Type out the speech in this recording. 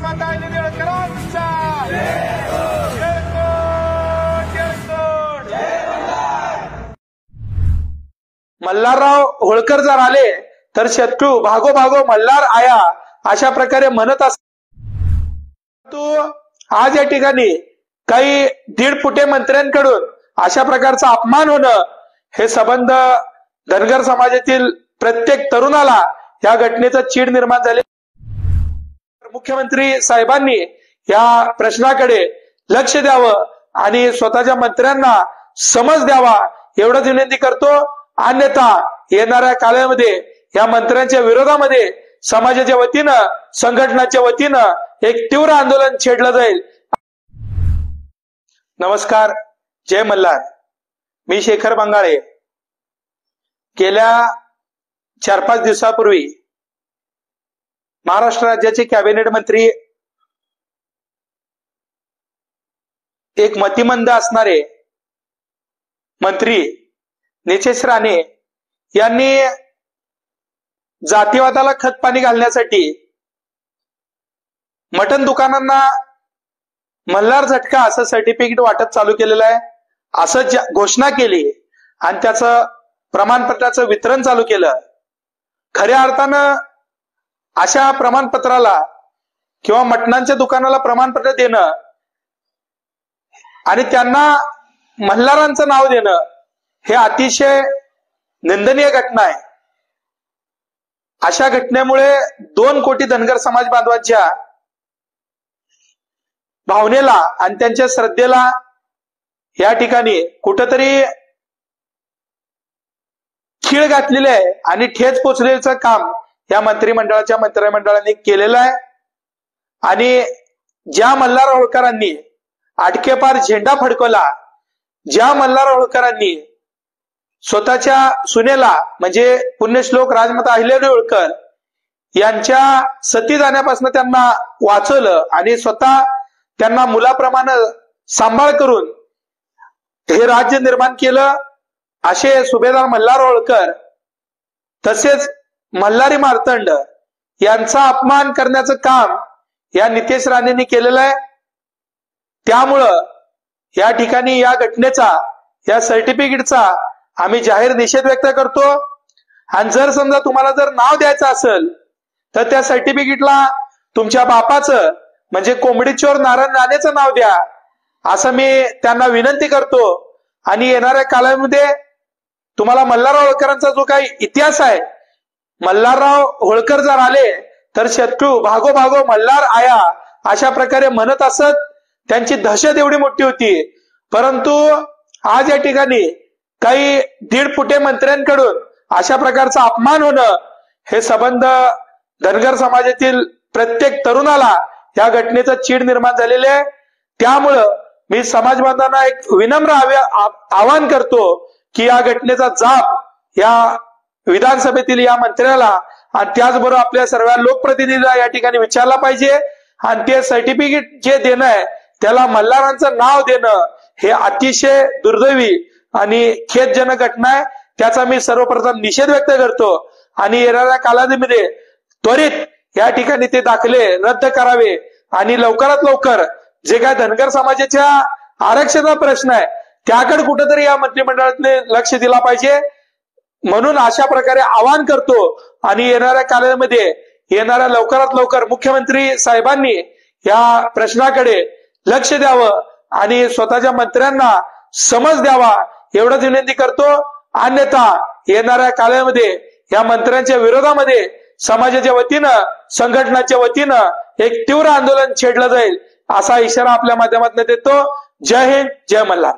माता निळकरांचा मल्हारराव होळकर जर आले तर शत्रू भागो भागो मल्हार आया अशा प्रकारे म्हणत असतो। आज या ठिकाणी काही दीड फुटे मंत्र्यांकडून अशा प्रकारचा अपमान होणं हे संबंध धनगर समाजातील प्रत्येक तरुणाला या घटनेचा चीड निर्माण झाले। मुख्यमंत्री साहेबांनी या प्रश्नाकडे लक्ष द्यावं आणि स्वतःच्या मंत्र्यांना समज द्यावा एवढंच विनंती करतो। अन्यथा येणाऱ्या काळामध्ये या मंत्र्यांच्या विरोधामध्ये समाजाच्या वतीनं संघटनाच्या वतीनं एक तीव्र आंदोलन छेडलं जाईल। नमस्कार, जय मल्हार। मी शेखर बंगाळे। गेल्या 4-5 दिवसापूर्वी महाराष्ट्र राज्याचे कॅबिनेट मंत्री एक मतिमंद असणारे मंत्री नितेश राणे यांनी जातीवादाला खतपाणी घालण्यासाठी मटण दुकानांना मल्हार झटका असं सर्टिफिकेट वाटप चालू केलेलं आहे असं घोषणा केली आणि त्याचं प्रमाणपत्राचं वितरण चालू केलं। खऱ्या अर्थानं अशा प्रमाणपत्राला किंवा मटणांच्या दुकानाला प्रमाणपत्र देणं आणि त्यांना मल्हारांचं नाव देणं हे अतिशय निंदनीय घटना आहे। अशा घटनेमुळे 2 कोटी धनगर समाज बांधवांच्या भावनेला आणि त्यांच्या श्रद्धेला या ठिकाणी कुठेतरी खीळ घातलेली आहे आणि ठेच पोचलेलं काम या मंत्रिमंडळाने केलेलं आहे। आणि ज्या मल्हार होळकरांनी अटकेपार झेंडा फडकवला, ज्या मल्हार होळकरांनी स्वतःच्या सुनेला म्हणजे पुण्यश्लोक राजमाता अहिल्यादेवी होळकर यांच्या सती जाण्यापासून त्यांना वाचवलं आणि स्वतः त्यांना मुलाप्रमाणे सांभाळ करून हे राज्य निर्माण केलं, असे सुभेदार मल्हार होळकर तसेच मल्हारी मार्तंड यांचा अपमान करण्याचं काम या नितेश राणेंनी केलेलं आहे। त्यामुळं या ठिकाणी या घटनेचा, या सर्टिफिकेटचा आम्ही जाहीर निषेध व्यक्त करतो। आणि जर समजा तुम्हाला जर नाव द्यायचं असेल तर त्या सर्टिफिकेटला तुमच्या बापाचं म्हणजे कोंबडीचोर नारायण राणेचं नाव द्या असं मी त्यांना विनंती करतो। आणि येणाऱ्या काळामध्ये तुम्हाला मल्हारराव होळकरांचा जो काही इतिहास आहे, मल्हारराव होळकर जर आले तर शत्रू भागो भागो मल्हार आया अशा प्रकारे म्हणत असत। त्यांची दहशत एवढी मोठी होती, परंतु आज या ठिकाणी काही दीड फुटे मंत्र्यांकडून अशा प्रकारचा अपमान होणं हे संबंध धनगर समाजातील प्रत्येक तरुणाला या घटनेचा चीड निर्माण झालेले आहे। त्यामुळं मी समाज बांधवांना एक विनम्र आवाहन करतो की या घटनेचा जाब या विधानसभेतील या मंत्र्याला आणि त्याचबरोबर आपल्या सर्व लोकप्रतिनिधीला या ठिकाणी विचारला पाहिजे। आणि ते सर्टिफिकेट जे देणं आहे त्याला मल्हारांचं नाव देणं हे अतिशय दुर्दैवी आणि खेदजनक घटना आहे। त्याचा मी सर्वप्रथम निषेध व्यक्त करतो आणि येणाऱ्या कालावधीमध्ये त्वरित या ठिकाणी ते दाखले रद्द करावे आणि लवकरात लवकर जे काय धनगर समाजाच्या आरक्षणाचा प्रश्न आहे त्याकडे कुठेतरी या मंत्रिमंडळाने लक्ष दिला पाहिजे म्हणून अशा प्रकारे आवाहन करतो। आणि येणाऱ्या काळामध्ये येणाऱ्या लवकरात लवकर मुख्यमंत्री साहेबांनी या प्रश्नाकडे लक्ष द्यावं आणि स्वतःच्या मंत्र्यांना समज द्यावा एवढंच विनंती करतो। अन्यथा येणाऱ्या काळामध्ये या मंत्र्यांच्या विरोधामध्ये समाजाच्या वतीनं संघटनाच्या वतीनं एक तीव्र आंदोलन छेडलं जाईल असा इशारा आपल्या माध्यमातून देतो। जय हिंद, जय मल्हार।